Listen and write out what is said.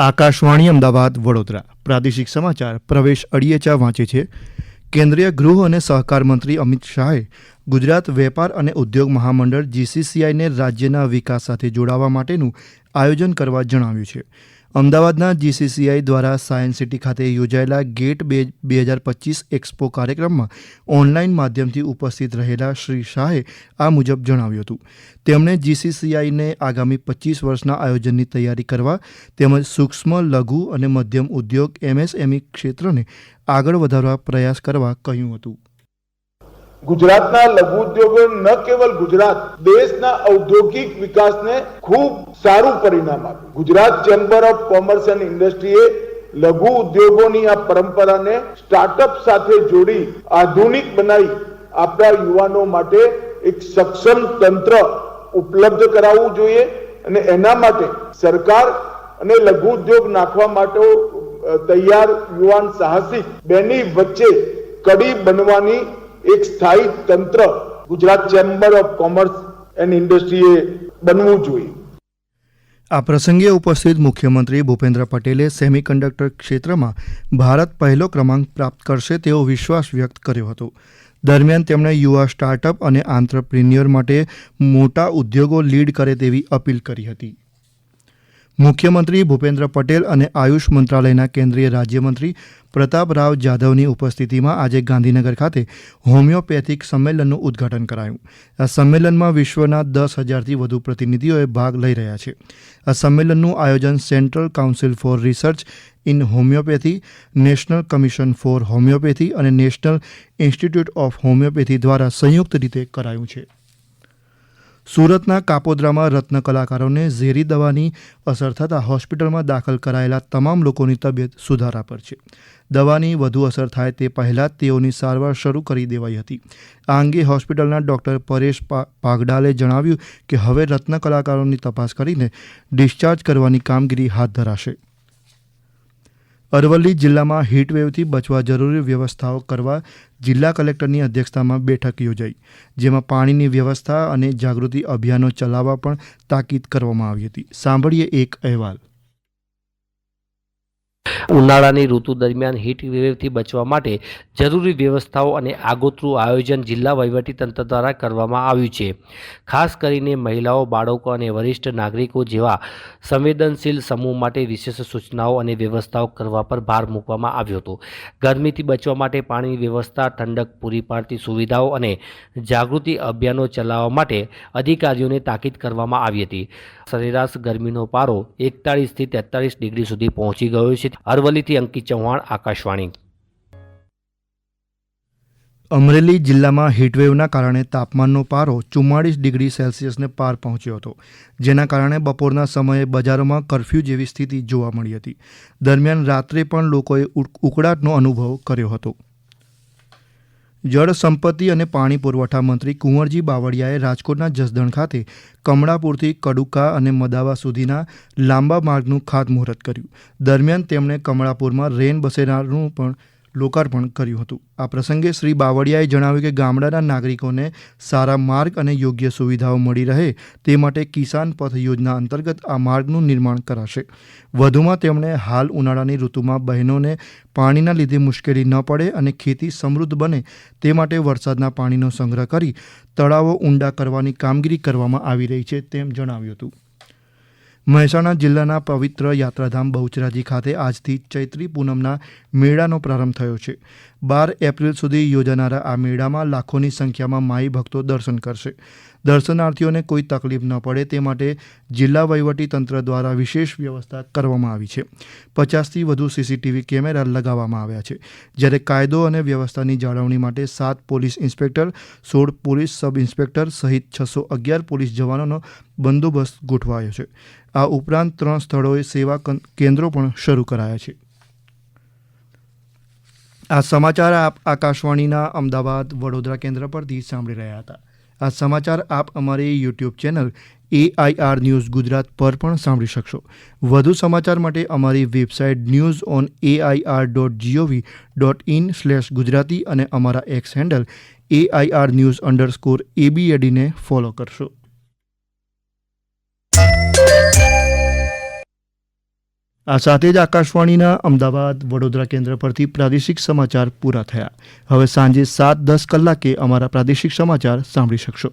આકાશવાણી અમદાવાદ વડોદરા પ્રાદેશિક સમાચાર પ્રવેશ અડિયેચા વાંચે છે. કેન્દ્રીય ગૃહ અને સહકાર મંત્રી અમિત શાહે ગુજરાત વેપાર અને ઉદ્યોગ મહામંડળ GCCIને રાજ્યના વિકાસ સાથે જોડાવા માટેનું આયોજન કરવા જણાવ્યું છે. અમદાવાદના GCCI દ્વારા સાયન્સ સિટી ખાતે યોજાયેલા ગેટ 2025 એક્સપો કાર્યક્રમમાં ઓનલાઈન માધ્યમથી ઉપસ્થિત રહેલા શ્રી શાહે આ મુજબ જણાવ્યું હતું. તેમણે GCCIને આગામી 25 વર્ષના આયોજનની તૈયારી કરવા તેમજ સૂક્ષ્મ લઘુ અને મધ્યમ ઉદ્યોગ MSME ક્ષેત્રને આગળ વધારવા પ્રયાસ કરવા કહ્યું હતું. ગુજરાતના લઘુ ઉદ્યોગો ન કેવલ ગુજરાત દેશના ઔદ્યોગિક વિકાસને ખૂબ સારું પરિણામ આપ્યું. Gujarat chamber of commerce and ઇન્ડસ્ટ્રીએ લઘુ ઉદ્યોગોની આ પરંપરાને સ્ટાર્ટઅપ સાથે જોડી આધુનિક બનાવી આપણા યુવાનો માટે એક સક્ષમ તંત્ર ઉપલબ્ધ કરાવવું જોઈએ અને એના માટે સરકાર અને લઘુ ઉદ્યોગ નાખવા માટે તૈયાર યુવાન સાહસિક બેની વચ્ચે કડી બનવાની એક સ્થાયી તંત્ર Gujarat chamber of commerce and ઇન્ડસ્ટ્રીએ બનવું જોઈએ. આ પ્રસંગે ઉપસ્થિત મુખ્યમંત્રી ભૂપેન્દ્ર પટેલે સેમિકન્ડક્ટર ક્ષેત્રમાં ભારત પહેલો ક્રમાંક પ્રાપ્ત કરશે તેવો વિશ્વાસ વ્યક્ત કર્યો હતો. દરમિયાન તેમણે યુવા સ્ટાર્ટઅપ અને આંત્રપ્રિન્યોર માટે મોટા ઉદ્યોગો લીડ કરે તેવી અપીલ કરી હતી. મુખ્યમંત્રી ભૂપેન્દ્ર પટેલ અને આયુષ મંત્રાલયના કેન્દ્રીય રાજ્યમંત્રી પ્રતાપરાવ જાધવની ઉપસ્થિતિમાં આજે ગાંધીનગર ખાતે હોમિયોપેથિક સંમેલનનું ઉદ્ઘાટન કરાયું. આ સંમેલનમાં વિશ્વના 10,000થી વધુ પ્રતિનિધિઓએ ભાગ લઈ રહ્યા છે. આ સંમેલનનું આયોજન central council four research in homeopathy, national commission four homeopathy અને નેશનલ ઇન્સ્ટિટ્યૂટ ઓફ હોમિયોપેથી દ્વારા સંયુક્ત રીતે કરાયું છે. સુરતના કાપોદ્રામાં રત્ન કલાકારોને ઝેરી દવાની અસર થતાં હોસ્પિટલમાં દાખલ કરાયેલા તમામ લોકોની તબિયત સુધારા પર છે. દવાની વધુ અસર થાય તે પહેલાં જ તેઓની સારવાર શરૂ કરી દેવાઈ હતી. આ અંગે હોસ્પિટલના ડૉક્ટર પરેશ પાગડાલે જણાવ્યું કે હવે રત્ન કલાકારોની તપાસ કરીને ડિસ્ચાર્જ કરવાની કામગીરી હાથ ધરાશે. અરવલ્લી જિલ્લામાં હીટવેવથી બચવા જરૂરી વ્યવસ્થાઓ કરવા જિલ્લા કલેક્ટરની અધ્યક્ષતામાં બેઠક યોજાઈ, જેમાં પાણીની વ્યવસ્થા અને જાગૃતિ અભિયાનો ચલાવવા પણ તાકીદ કરવામાં આવી હતી. સાંભળીએ એક અહેવાલ. ઉનાળાની ઋતુ દરમિયાન હીટ વેવથી બચવા માટે જરૂરી વ્યવસ્થાઓ અને આગોતરું આયોજન જિલ્લા વહીવટીતંત્ર દ્વારા કરવામાં આવ્યું છે. ખાસ કરીને મહિલાઓ, બાળકો અને વરિષ્ઠ નાગરિકો જેવા સંવેદનશીલ સમૂહ માટે વિશેષ સૂચનાઓ અને વ્યવસ્થાઓ કરવા પર ભાર મૂકવામાં આવ્યો હતો. ગરમીથી બચવા માટે પાણીની વ્યવસ્થા, ઠંડક પૂરી પાડતી સુવિધાઓ અને જાગૃતિ અભિયાનો ચલાવવા માટે અધિકારીઓને તાકીદ કરવામાં આવી હતી. સરેરાશ ગરમીનો પારો 41થી 43 ડિગ્રી સુધી પહોંચી ગયો છે. અરવલ્લીથી અંકિત ચૌહાણ, આકાશવાણી. અમરેલી જિલ્લામાં હીટવેવના કારણે તાપમાનનો પારો 44 ડિગ્રી સેલ્સિયસને પાર પહોંચ્યો હતો, જેના કારણે બપોરના સમયે બજારોમાં કરફ્યુ જેવી સ્થિતિ જોવા મળી હતી. દરમિયાન રાત્રે પણ લોકોએ ઉકળાટનો અનુભવ કર્યો હતો. જળ સંપત્તિ અને પાણી પુરવઠા મંત્રી કુંવરજી બાવળિયાએ રાજકોટના જસદણ ખાતે કમળાપુરથી કડુકા અને મદાવા સુધીના લાંબા માર્ગનું ખાતમુહૂર્ત કર્યું. દરમિયાન તેમણે કમળાપુરમાં રેન બસેરાનું પણ લોકાર્પણ કર્યું હતું. આ પ્રસંગે શ્રી બાવળિયાએ જણાવ્યું કે ગામડાના નાગરિકોને સારા માર્ગ અને યોગ્ય સુવિધાઓ મળી રહે તે માટે કિસાન પથ યોજના અંતર્ગત આ માર્ગનું નિર્માણ કરાશે. વધુમાં તેમણે હાલ ઉનાળાની ઋતુમાં બહેનોને પાણીના લીધે મુશ્કેલી ન પડે અને ખેતી સમૃદ્ધ બને તે માટે વરસાદના પાણીનો સંગ્રહ કરી તળાવો ઊંડા કરવાની કામગીરી કરવામાં આવી રહી છે તેમ જણાવ્યું હતું. મહેસાણા જિલ્લાના પવિત્ર યાત્રાધામ બહુચરાજી ખાતે આજથી ચૈત્રી પૂનમના મેળાનો પ્રારંભ થયો છે. 12 એપ્રિલ સુધી યોજાનારા આ મેળામાં લાખોની સંખ્યામાં માઈ ભક્તો દર્શન કરશે. દર્શનાર્થીઓને કોઈ તકલીફ ન પડે તે માટે જિલ્લા વહીવટી તંત્ર દ્વારા વિશેષ વ્યવસ્થા કરવામાં આવી છે. 50થી વધુ CCTV કેમેરા લગાવવામાં આવ્યા છે, જ્યારે કાયદો અને વ્યવસ્થાની જાળવણી માટે 7 police inspector, 16 police sub inspector સહિત 611 પોલીસ જવાનોનો બંદોબસ્ત ગોઠવાયો છે. આ ઉપરાંત 3 સ્થળોએ સેવા કેન્દ્રો પણ શરૂ કરાયા છે. આ સમાચાર આપ આકાશવાણીના અમદાવાદ વડોદરા કેન્દ્ર પરથી સાંભળી રહ્યા હતા. આ સમાચાર આપ અમારી YouTube channel AIR news Gujarat પર પણ સાંભળી શકશો. વધુ સમાચાર માટે અમારી વેબસાઇટ news.on.ai.gov.in/gujarati અને અમારા એક્સ હેન્ડલ AIR_news_ABAD ને ફોલો કરશો. આ સાથે જ આકાશવાણીના અમદાવાદ વડોદરા કેન્દ્ર પરથી પ્રાદેશિક સમાચાર પૂરા થયા. હવે સાંજે 7:10 કલાકે અમારા પ્રાદેશિક સમાચાર સાંભળી શકશો.